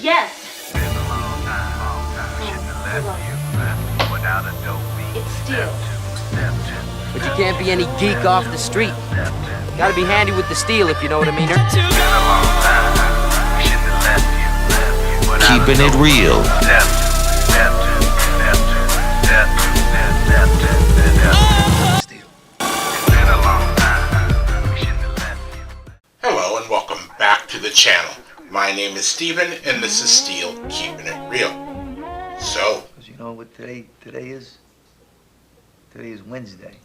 Yes. It's steel. But you can't be any geek off the street. Gotta be handy with the steel, if you know what I mean. Keeping it real. Hello and welcome back to the channel. My name is Steven and this is Steel Keeping It Real. So, you know what today is? Today is Wednesday.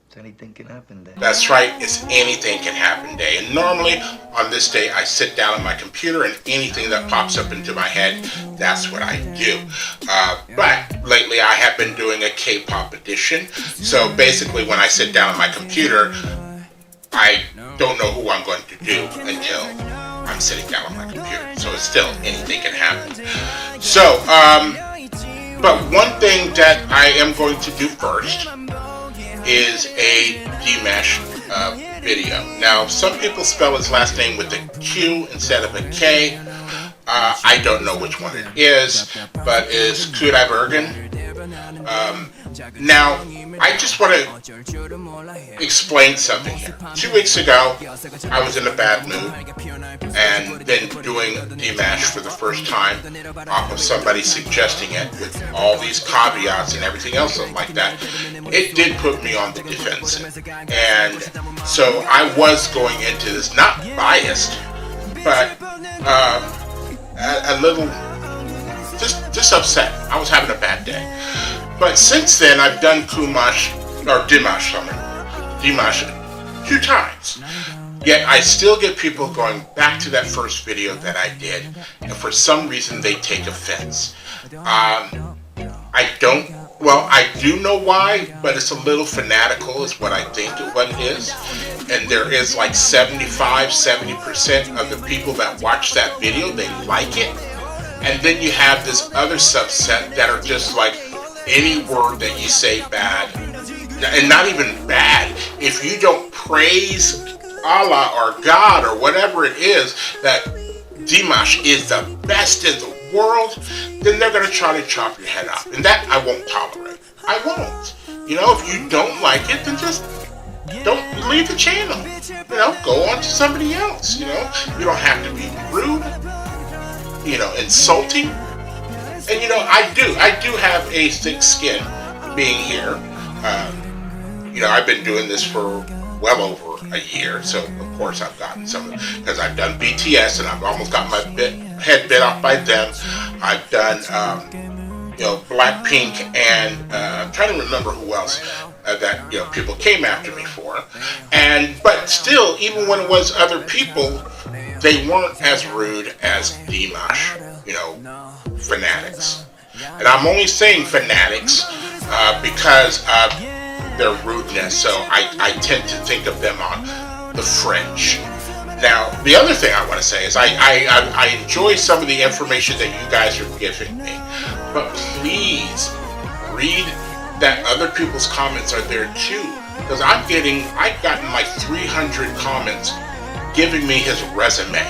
So anything can happen day. that's right, it's anything can happen day. And normally on this day I sit down on my computer and anything that pops up into my head, that's what I do. But lately I have been doing a K-pop edition. So basically when I sit down on my computer, I don't know who I'm going to do until I'm sitting down on my computer. So it's still anything can happen. So, but one thing that I am going to do first is a Dimash video. Now, some people spell his last name with a Q instead of a K. I don't know which one it is, but it's Kudaibergen. Now, I just want to explain something here. 2 weeks ago, I was in a bad mood and then doing Dimash for the first time off of somebody suggesting it with all these caveats and everything else like that. It did put me on the defensive. And so I was going into this, not biased, but a little just upset. I was having a bad day. But since then, I've done Dimash 2 times. Yet I still get people going back to that first video that I did, and for some reason they take offense. I do know why, but it's a little fanatical is what I think what it is. And there is like 75-70% of the people that watch that video, they like it. And then you have this other subset that are just like, any word that you say bad, and not even bad, if you don't praise Allah or God or whatever it is that Dimash is the best in the world, then they're going to try to chop your head off. And that I won't tolerate. I won't. You know, if you don't like it, then just don't leave the channel. You know, go on to somebody else. You know, you don't have to be rude, you know, insulting. And you know, I do have a thick skin being here. You know, I've been doing this for well over a year, so of course I've gotten some, because I've done BTS and I've almost got my head bit off by them. I've done, you know, Blackpink, and I'm trying to remember who else that, you know, people came after me for. But still, even when it was other people, they weren't as rude as Dimash, you know, fanatics. And I'm only saying fanatics because of their rudeness, so I tend to think of them on the fringe. Now, the other thing I want to say is I enjoy some of the information that you guys are giving me, but please read that other people's comments are there too, because I've gotten like 300 comments giving me his resume.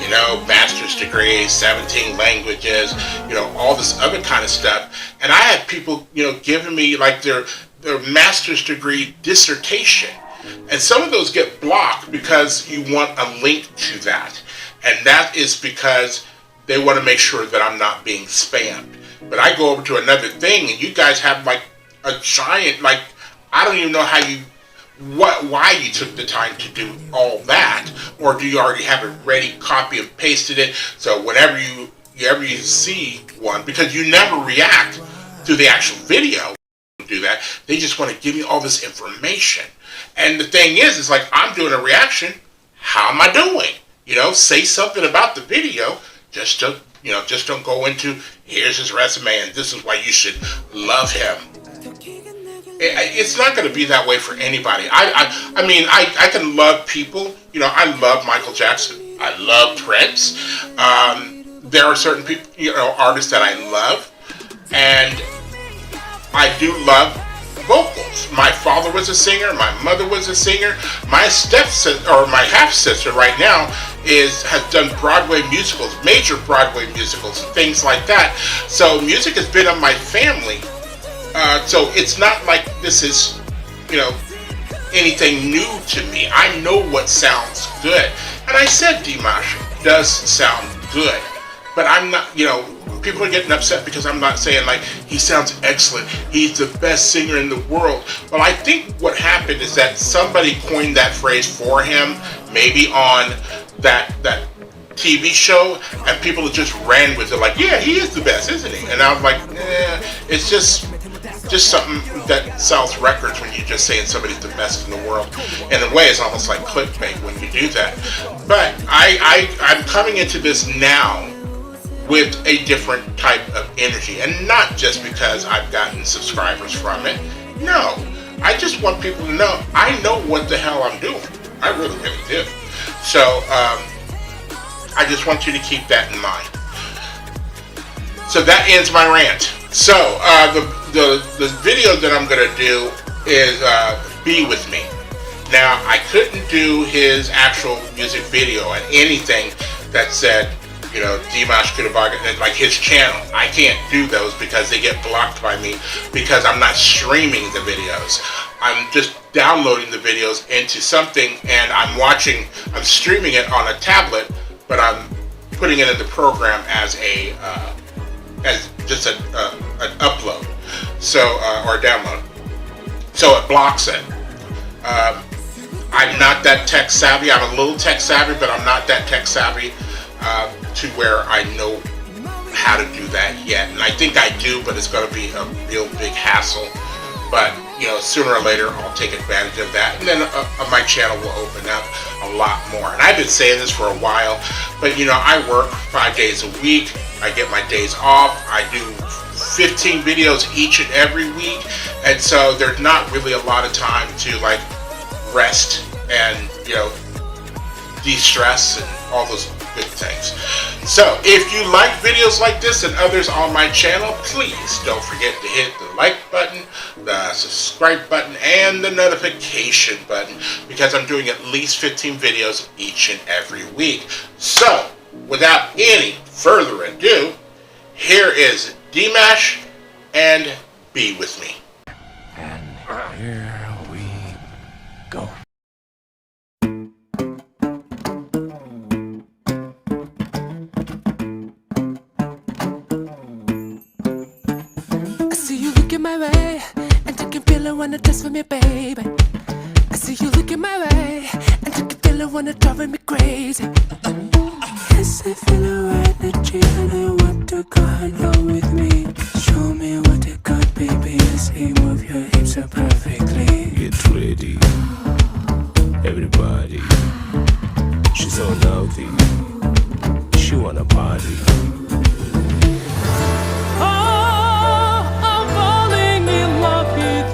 You know, master's degree, 17 languages, you know, all this other kind of stuff. And I had people, you know, giving me like their master's degree dissertation. And some of those get blocked because you want a link to that. And that is because they want to make sure that I'm not being spammed. But I go over to another thing and you guys have like a giant, like, I don't even know why you took the time to do all that, or do you already have it ready, copy and pasted it, so whenever you see one, because you never react to the actual video, do that, they just want to give you all this information. And the thing is, it's like, I'm doing a reaction, how am I doing? You know, say something about the video, just don't go into, here's his resume and this is why you should love him. It's not going to be that way for anybody. I mean, I can love people. You know, I love Michael Jackson. I love Prince. There are certain people, you know, artists that I love. And I do love vocals. My father was a singer. My mother was a singer. My stepsister, or my half-sister right now, has done Broadway musicals, major Broadway musicals, and things like that. So music has been in my family. So it's not like this is, anything new to me. I know what sounds good. And I said Dimash does sound good. But I'm not, people are getting upset because I'm not saying like he sounds excellent, he's the best singer in the world. Well, I think what happened is that somebody coined that phrase for him, maybe on that TV show, and people just ran with it like, yeah, he is the best, isn't he? And I was like, it's just something that sells records when you're just saying somebody's the best in the world. In a way, it's almost like clickbait when you do that. But I'm coming into this now with a different type of energy, and not just because I've gotten subscribers from it. No, I just want people to know I know what the hell I'm doing. I really, really do. So I just want you to keep that in mind. So that ends my rant. So the video that I'm gonna do is Be With Me. Now, I couldn't do his actual music video and anything that said, Dimash Kudaibergen, like his channel. I can't do those because they get blocked by me because I'm not streaming the videos. I'm just downloading the videos into something, and I'm streaming it on a tablet, but I'm putting it in the program as just an upload, or a download. So it blocks it. I'm not that tech savvy. I'm a little tech savvy, but I'm not that tech savvy to where I know how to do that yet. And I think I do, but it's going to be a real big hassle. But, sooner or later, I'll take advantage of that. And then my channel will open up a lot more. And I've been saying this for a while, but, I work 5 days a week. I get my days off. I do 15 videos each and every week. And so there's not really a lot of time to, rest and, de-stress and all those good things. So if you like videos like this and others on my channel, please don't forget to hit the like button, the subscribe button, and the notification button, because I'm doing at least 15 videos each and every week. So without any further ado, here is Dimash and Be With Me. And here we go. My way, and I can feel it when it does for me, baby. I see you looking my way, and I can feel it when it driving me crazy. Yes, I feel the right energy, and I want to go hang out with me. Show me what you got, baby. I see move your hips so perfectly. Get ready, everybody. She's so naughty, she wanna party.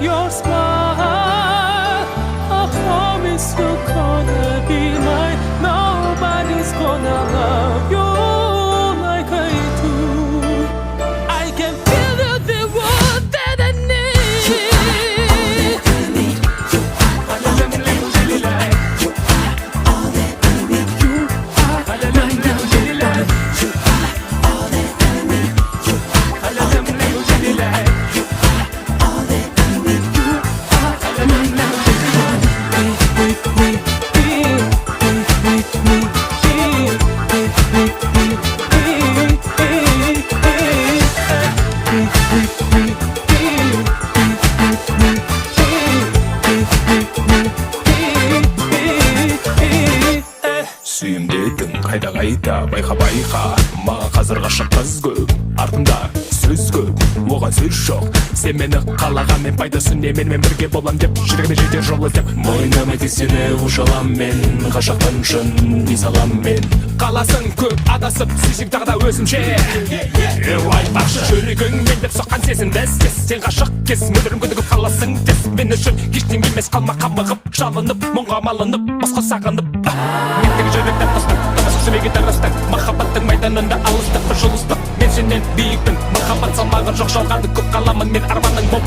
Your smile, I promise you're gonna be mine. Nobody's gonna love you like I do. I can feel the world that I need. You are all that I need. You are all that I need. You are all that I need. You are all that I need. You are all that I need. Сүйемдедің қайда байқа маған қазір ғашық қыз көп, артымда сөз көп, оған сөз жоқ. Сен мені қалаған, мен пайдасы не, менімен бірге болам деп, жүрегіме жетер жол іздеп. Мойныма тек сені ұшалам мен, ғашықтың шын дей салам мен. Қаласың көп адасып, сүйсең тағы да өзімше. Айтпақшы жүрегің мен деп соққан сезімді іздес. Сен ғашық кез, мөлдірім күдігіп қаласың тез. Мен үшін ештеңе емес, қалма қамығып, жалынып, мұңға малынып, басқа сағынып. Мендегі жүректен тастық, табасық жүрегі тарастық. Махаббаттың майданында алыстық бір жұлыстық. Мен сенен биікпін, махаббат салмағы жоқ, жалғанды көп қаламын мен арманың боп.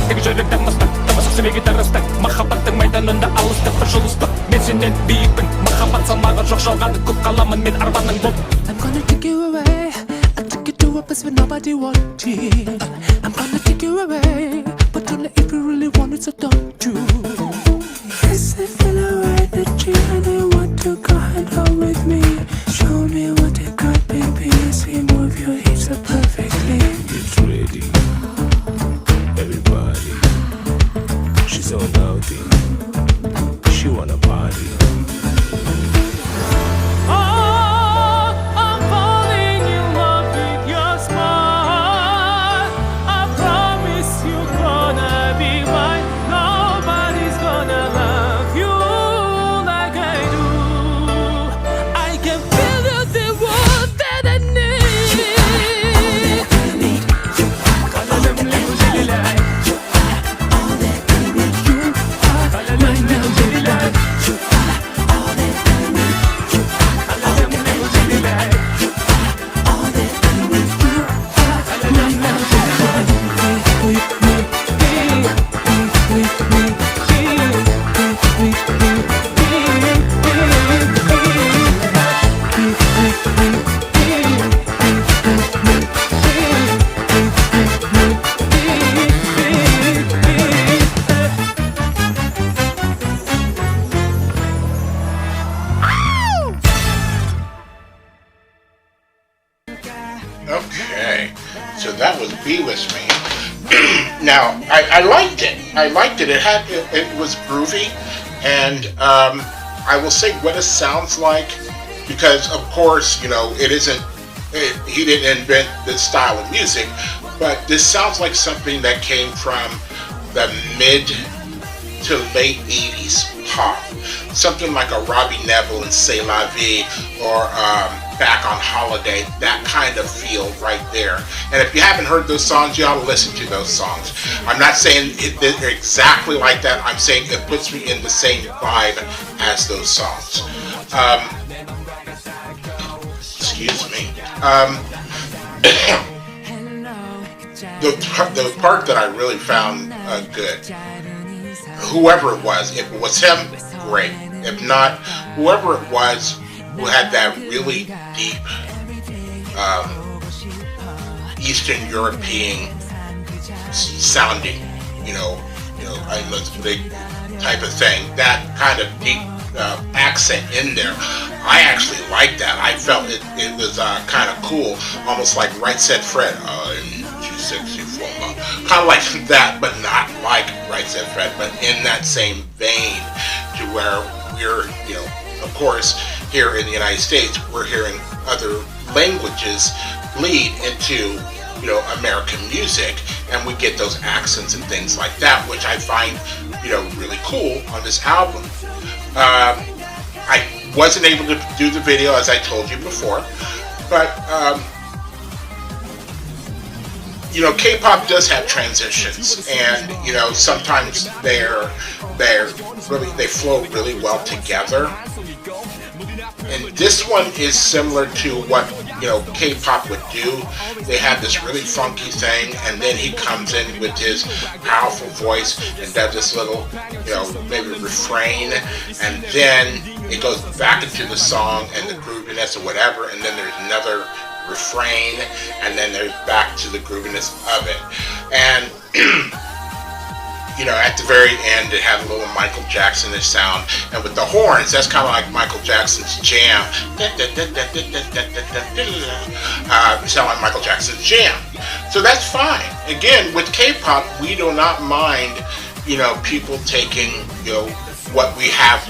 тек жүректен мыстық дыбысы сөйлеге дұрыстық махаббаттың майданында алыстық бір жұлыстық мен сенен биікпін махаббат салмағы жоқ жалғады көп қаламын мен арманың болып. I'm gonna take you away. I'll take you to a place where nobody watching. I'm gonna take you away, but only if you really want it, so don't you? Yes, I feel alright that you and I want to go hand out with me. Show me what you got, baby. I see move your hips so perfectly. Get ready, everybody. She's so naughty. She wanna party. Okay, so that was Be With Me. Now, I liked it. I liked it. It was groovy, and I will say what it sounds like, because of course, you know, he didn't invent this style of music, but this sounds like something that came from the mid to late 80s pop. Something like a Robbie Neville and C'est La Vie, or Back on Holiday, that kind of feel right there. And if you haven't heard those songs, you ought to listen to those songs. I'm not saying they're exactly like that, I'm saying it puts me in the same vibe as those songs. Excuse me. The part that I really found good, whoever it was, if it was him, great. If not, whoever it was who had that really deep Eastern European sounding, big type of thing, that kind of deep accent in there, I actually liked that. I felt it was kind of cool, almost like Right Said Fred, kind of like that, but not like Right Said Fred, but in that same vein, to where we're, of course, here in the United States, we're hearing other languages bleed into, American music, and we get those accents and things like that, which I find, really cool on this album. I wasn't able to do the video, as I told you before, but K-pop does have transitions, and sometimes they flow really well together. And this one is similar to what K-pop would do. They have this really funky thing, and then he comes in with his powerful voice and does this little, maybe refrain, and then it goes back into the song and the grooviness or whatever, and then there's another refrain, and then there's back to the grooviness of it. And at the very end, it had a little Michael Jackson-ish sound, and with the horns, that's kind of like Michael Jackson's jam. Sound like Michael Jackson's jam. So that's fine. Again, with K-pop, we do not mind, people taking, what we have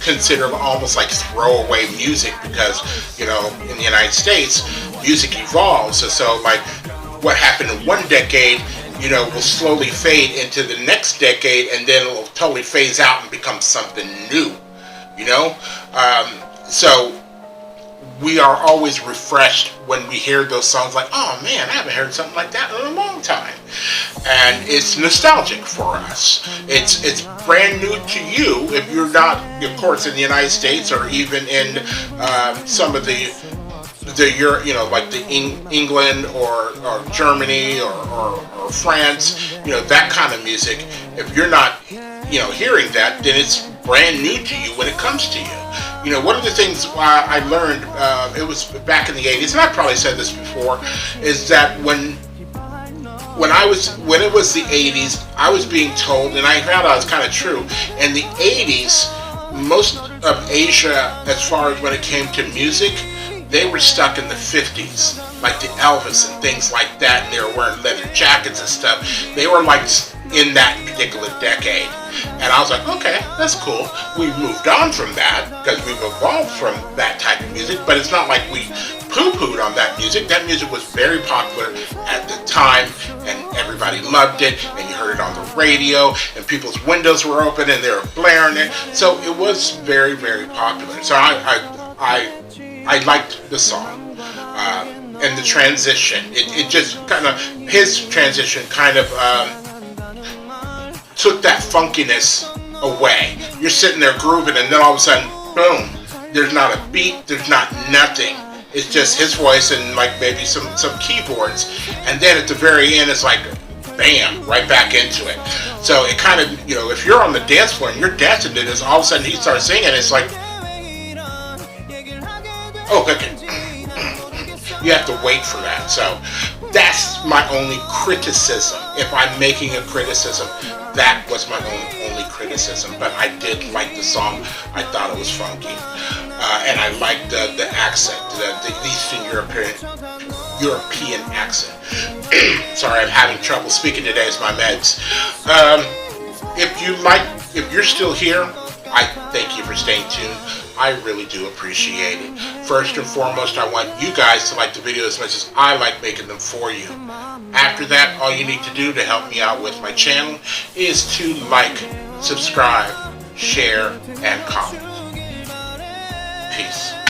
considered almost like throwaway music, because, in the United States, music evolves. So like, what happened in one decade, will slowly fade into the next decade, and then it'll totally phase out and become something new, So we are always refreshed when we hear those songs like, oh man, I haven't heard something like that in a long time. And it's nostalgic for us. It's brand new to you if you're not, of course, in the United States, or even in some of the England or Germany or or France, that kind of music. If you're not, hearing that, then it's brand new to you when it comes to you. One of the things I learned, it was back in the 80s, and I probably said this before, is that when it was the 80s, I was being told, and I found out it's kind of true, in the 80s, most of Asia, as far as when it came to music, they were stuck in the 50s, like the Elvis and things like that, and they were wearing leather jackets and stuff. They were like in that particular decade. And I was like, okay, that's cool. We've moved on from that because we've evolved from that type of music, but it's not like we poo-pooed on that music. That music was very popular at the time, and everybody loved it, and you heard it on the radio, and people's windows were open, and they were blaring it. So it was very, very popular. So I liked the song. And the transition. It just kind of, his transition kind of took that funkiness away. You're sitting there grooving, and then all of a sudden, boom, there's not a beat, there's not nothing. It's just his voice and like maybe some keyboards, and then at the very end it's like bam, right back into it. So it kind of, if you're on the dance floor and you're dancing to this, all of a sudden he starts singing, it's like, oh, okay. You have to wait for that. So that's my only criticism. If I'm making a criticism, that was my only criticism. But I did like the song. I thought it was funky. And I liked the accent, the Eastern European accent. Sorry, I'm having trouble speaking today. It's my meds. If you're still here, I thank you for staying tuned. I really do appreciate it. First and foremost, I want you guys to like the video as much as I like making them for you. After that, all you need to do to help me out with my channel is to like, subscribe, share, and comment. Peace.